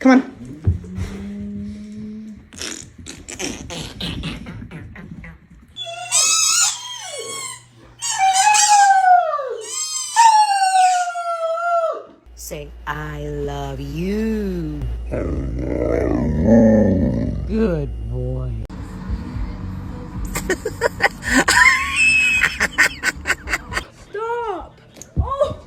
Come on. Say, I love you. Good boy. Stop. Oh.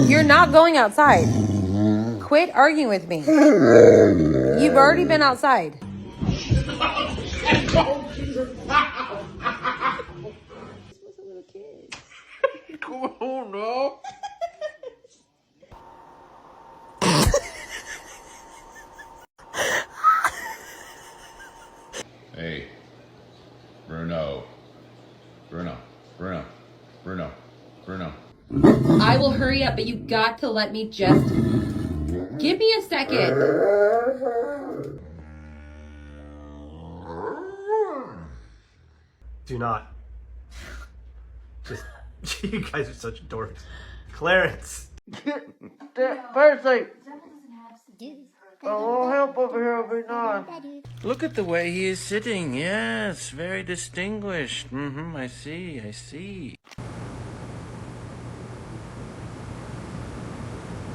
You're not going outside. Quit arguing with me. You've already been outside. Come on, no. Hey, Bruno. Bruno. I will hurry up, but you got to let me just... Give me a second. Do not. Just, you guys are such dorks. Clarence! Percy! A little help over here would be nice. Look at the way he is sitting. Yes, very distinguished. I see.